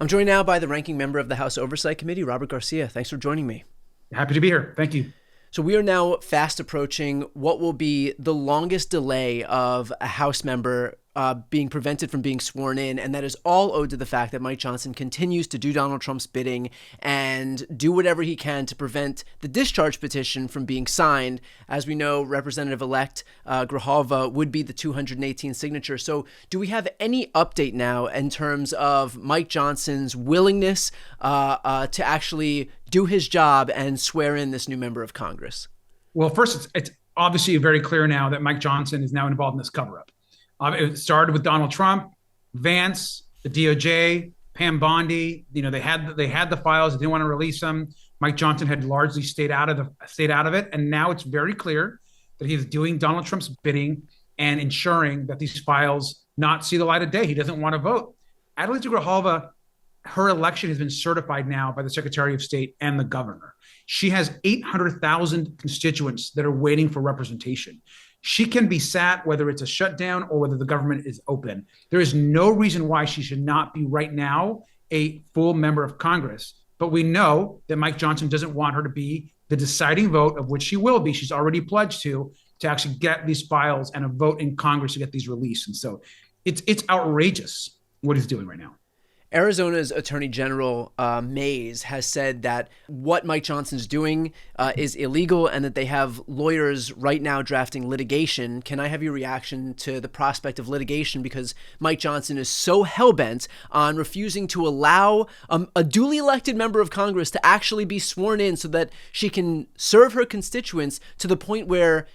I'm joined now by the ranking member of the House Oversight Committee, Robert Garcia. Thanks for joining me. Happy to be here. Thank you. So we are now fast approaching what will be the longest delay of a House member being prevented from being sworn in, and that is all owed to the fact that Mike Johnson continues to do Donald Trump's bidding and do whatever he can to prevent the discharge petition from being signed. As we know, Representative-elect Grijalva would be the 218 signature. So do we have any update now in terms of Mike Johnson's willingness to actually do his job and swear in this new member of Congress? Well, first, it's obviously very clear now that Mike Johnson is now involved in this cover-up. It started with Donald Trump, Vance, the DOJ, Pam Bondi. They had the files. They didn't want to release them. Mike Johnson had largely stayed out of it, and now it's very clear that he is doing Donald Trump's bidding and ensuring that these files not see the light of day. He doesn't want to vote. Adelita Grijalva, her election has been certified now by the Secretary of State and the governor. She has 800,000 constituents that are waiting for representation. She can be sat whether it's a shutdown or whether the government is open. There is no reason why she should not be right now a full member of Congress. But we know that Mike Johnson doesn't want her to be the deciding vote, of which she will be. She's already pledged to actually get these files and a vote in Congress to get these released. And so it's outrageous what he's doing right now. Arizona's Attorney General Mays has said that what Mike Johnson's doing is illegal and that they have lawyers right now drafting litigation. Can I have your reaction to the prospect of litigation? Because Mike Johnson is so hell-bent on refusing to allow a duly elected member of Congress to actually be sworn in so that she can serve her constituents to the point where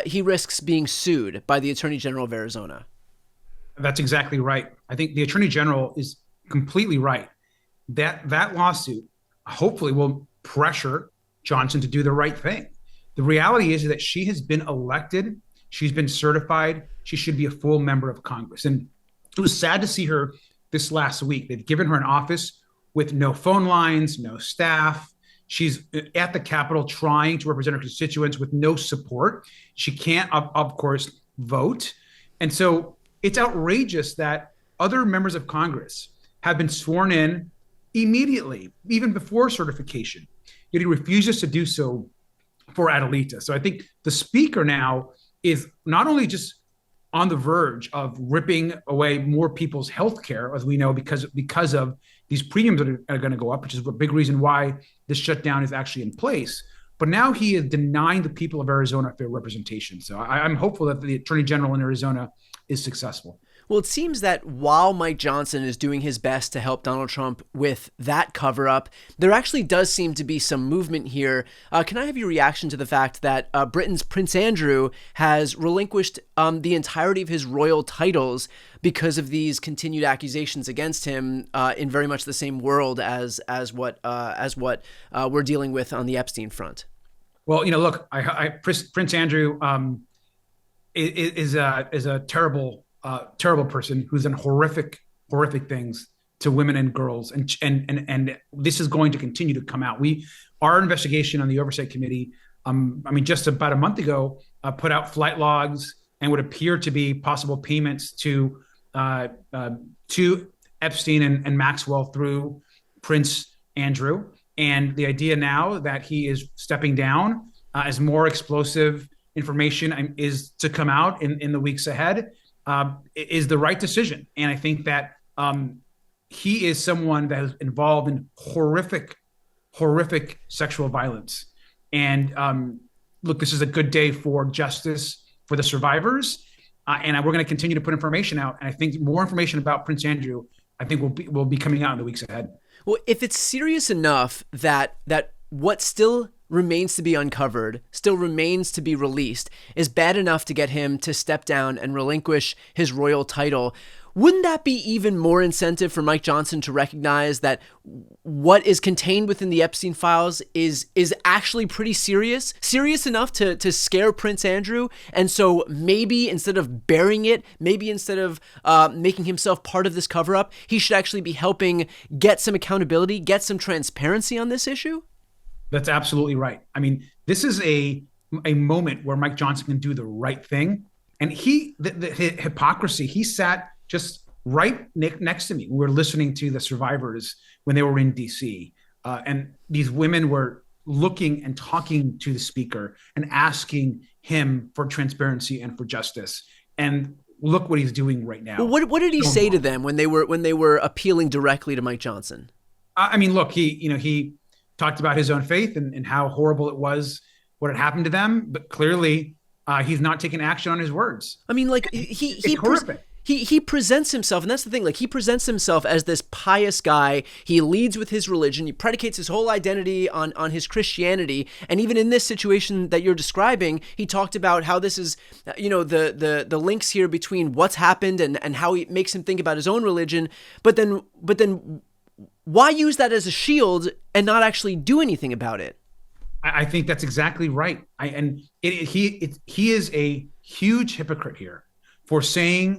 he risks being sued by the Attorney General of Arizona. That's exactly right. I think the Attorney General is completely right. That lawsuit hopefully will pressure Johnson to do the right thing. The reality is that she has been elected. She's been certified. She should be a full member of Congress. And it was sad to see her this last week. They've given her an office with no phone lines, no staff. She's at the Capitol trying to represent her constituents with no support. She can't, of course, vote. And so it's outrageous that other members of Congress have been sworn in immediately, even before certification. Yet he refuses to do so for Adelita. So I think the speaker now is not only just on the verge of ripping away more people's health care, as we know, because of these premiums that are going to go up, which is a big reason why this shutdown is actually in place. But now he is denying the people of Arizona fair representation. So I'm hopeful that the Attorney General in Arizona is successful. Well, it seems that while Mike Johnson is doing his best to help Donald Trump with that cover-up, there actually does seem to be some movement here. Can I have your reaction to the fact that Britain's Prince Andrew has relinquished the entirety of his royal titles because of these continued accusations against him in very much the same world as what we're dealing with on the Epstein front? Well, look, Prince Andrew is a terrible person who's done horrific things to women and girls, and this is going to continue to come out. Our investigation on the Oversight Committee, just about a month ago, put out flight logs and would appear to be possible payments to Epstein and Maxwell through Prince Andrew. And the idea now that he is stepping down as more explosive information is to come out in the weeks ahead. Is the right decision. And I think that he is someone that is involved in horrific sexual violence. And look, this is a good day for justice for the survivors. And we're going to continue to put information out. And I think more information about Prince Andrew, I think will be coming out in the weeks ahead. Well, if it's serious enough that what still remains to be uncovered, still remains to be released, is bad enough to get him to step down and relinquish his royal title, wouldn't that be even more incentive for Mike Johnson to recognize that what is contained within the Epstein files is actually pretty serious enough to scare Prince Andrew? And so maybe instead of burying it, maybe instead of making himself part of this cover-up, he should actually be helping get some accountability, get some transparency on this issue? That's absolutely right. I mean, this is a moment where Mike Johnson can do the right thing. And the hypocrisy, he sat just right next to me. We were listening to the survivors when they were in DC, and these women were looking and talking to the speaker and asking him for transparency and for justice. And look what he's doing right Well, now. what did he say to them when they were appealing directly to Mike Johnson? I mean, look, he talked about his own faith and how horrible it was what had happened to them, but clearly he's not taking action on his words. I mean, like It's horrific. He presents himself, and that's the thing, like he presents himself as this pious guy. He leads with his religion. He predicates his whole identity on his Christianity. And even in this situation that you're describing, he talked about how this is, the links here between what's happened and how he makes him think about his own religion. But then why use that as a shield and not actually do anything about it? I think that's exactly right. He is a huge hypocrite here for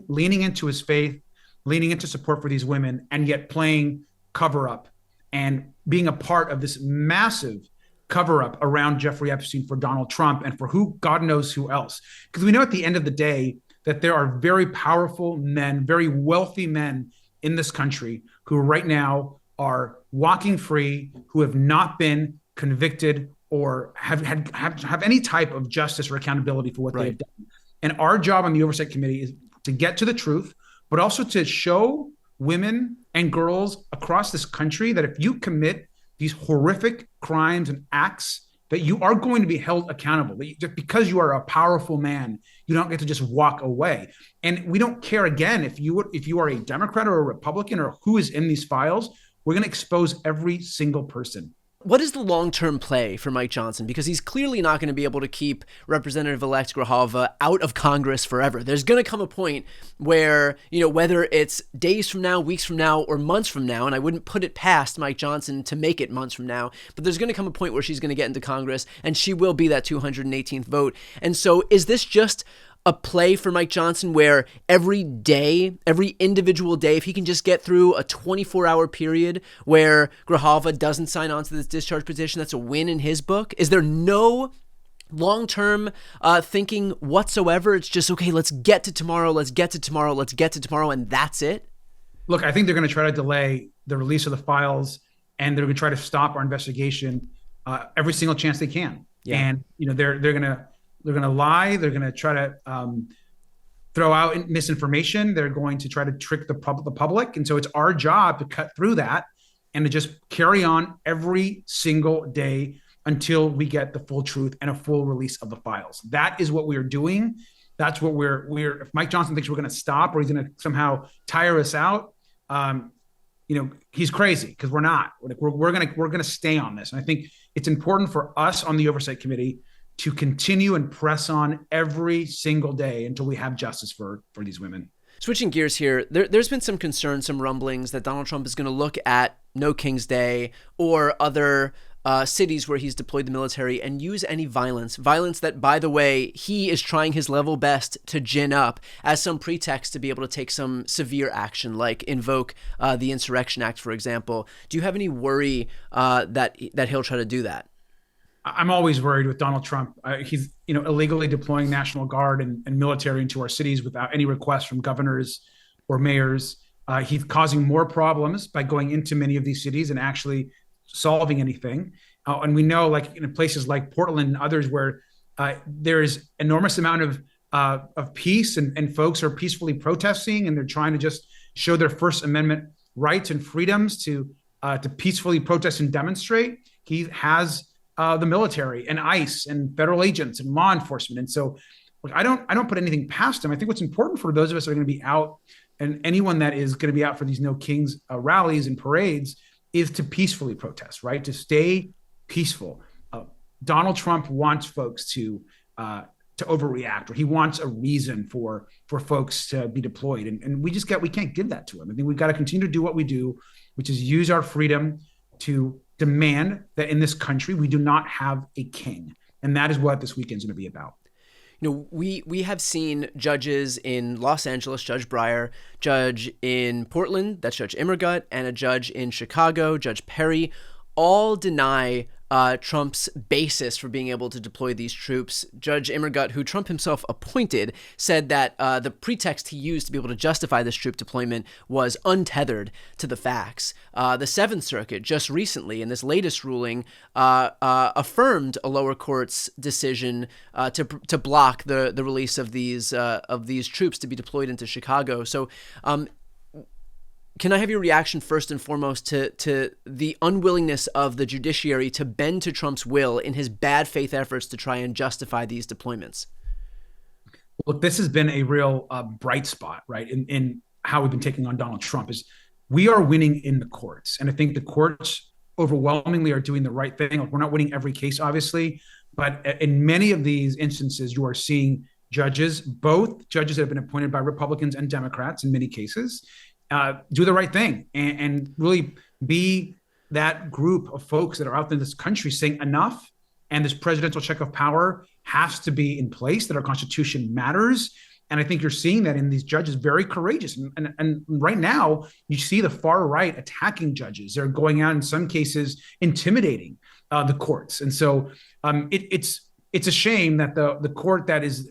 leaning into his faith, leaning into support for these women, and yet playing cover up and being a part of this massive cover up around Jeffrey Epstein for Donald Trump and for God knows who else. Because we know at the end of the day that there are very powerful men, very wealthy men in this country who right now are walking free, who have not been convicted or have any type of justice or accountability for what they have done. And our job on the Oversight Committee is to get to the truth, but also to show women and girls across this country that if you commit these horrific crimes and acts, that you are going to be held accountable. Just because you are a powerful man, you don't get to just walk away. And we don't care, again, if you are a Democrat or a Republican or who is in these files, we're going to expose every single person. What is the long-term play for Mike Johnson? Because he's clearly not going to be able to keep Representative-elect Grijalva out of Congress forever. There's going to come a point where, whether it's days from now, weeks from now, or months from now, and I wouldn't put it past Mike Johnson to make it months from now, but there's going to come a point where she's going to get into Congress, and she will be that 218th vote. And so is this just a play for Mike Johnson where every day, every individual day, if he can just get through a 24-hour period where Grijalva doesn't sign on to this discharge petition, that's a win in his book? Is there no long-term thinking whatsoever? It's just, okay, let's get to tomorrow, and that's it? Look, I think they're going to try to delay the release of the files, and they're going to try to stop our investigation every single chance they can. Yeah. And, they're going to lie. They're going to try to throw out misinformation. They're going to try to trick the public. And so it's our job to cut through that and to just carry on every single day until we get the full truth and a full release of the files. That is what we're doing. That's what if Mike Johnson thinks we're going to stop or he's going to somehow tire us out, he's crazy, because we're not. We're going to stay on this. And I think it's important for us on the Oversight Committee to continue and press on every single day until we have justice for these women. Switching gears here, there's been some concern, some rumblings that Donald Trump is going to look at No King's Day or other cities where he's deployed the military and use any violence that, by the way, he is trying his level best to gin up as some pretext to be able to take some severe action, like invoke the Insurrection Act, for example. Do you have any worry that he'll try to do that? I'm always worried with Donald Trump. He's illegally deploying National Guard and military into our cities without any request from governors or mayors. He's causing more problems by going into many of these cities and actually solving anything. And we know, like in places like Portland and others, where there is enormous amount of peace and folks are peacefully protesting, and they're trying to just show their First Amendment rights and freedoms to peacefully protest and demonstrate. He has the military and ICE and federal agents and law enforcement. And so look, I don't put anything past him. I think what's important for those of us that are going to be out, and anyone that is going to be out for these No Kings rallies and parades, is to peacefully protest, right? To stay peaceful. Donald Trump wants folks to overreact, or he wants a reason for folks to be deployed. And we can't give that to him. I think we've got to continue to do what we do, which is use our freedom to demand that in this country we do not have a king. And that is what this weekend is going to be about. We have seen judges in Los Angeles, Judge Breyer, judge in Portland, that's Judge Immergut, and a judge in Chicago, Judge Perry, all deny Trump's basis for being able to deploy these troops. Judge Immergut, who Trump himself appointed, said that the pretext he used to be able to justify this troop deployment was untethered to the facts. The Seventh Circuit just recently, in this latest ruling, affirmed a lower court's decision to block the release of these troops to be deployed into Chicago. So, can I have your reaction first and foremost to the unwillingness of the judiciary to bend to Trump's will in his bad faith efforts to try and justify these deployments? Look, this has been a real bright spot, right, in how we've been taking on Donald Trump. Is we are winning in the courts, and I think the courts overwhelmingly are doing the right thing. Like, we're not winning every case, obviously, but in many of these instances, you are seeing both judges that have been appointed by Republicans and Democrats in many cases, do the right thing and really be that group of folks that are out there in this country saying enough, and this presidential check of power has to be in place, that our Constitution matters. And I think you're seeing that in these judges, very courageous. And right now, you see the far right attacking judges. They're going out in some cases intimidating the courts. And so it's a shame that the court that is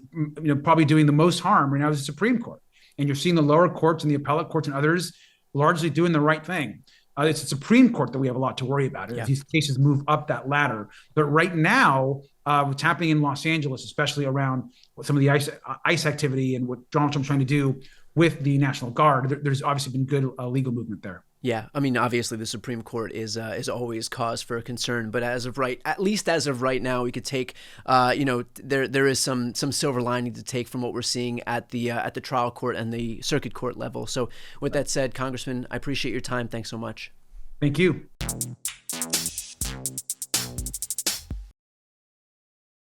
probably doing the most harm right now is the Supreme Court. And you're seeing the lower courts and the appellate courts and others largely doing the right thing. It's the Supreme Court that we have a lot to worry about as these cases move up that ladder. But right now, what's happening in Los Angeles, especially around some of the ICE activity and what Donald Trump's trying to do with the National Guard, there's obviously been good legal movement there. Yeah, I mean, obviously the Supreme Court is always cause for concern, but at least as of right now, we could take, there is some silver lining to take from what we're seeing at the trial court and the circuit court level. So with that said, Congressman, I appreciate your time. Thanks so much. Thank you.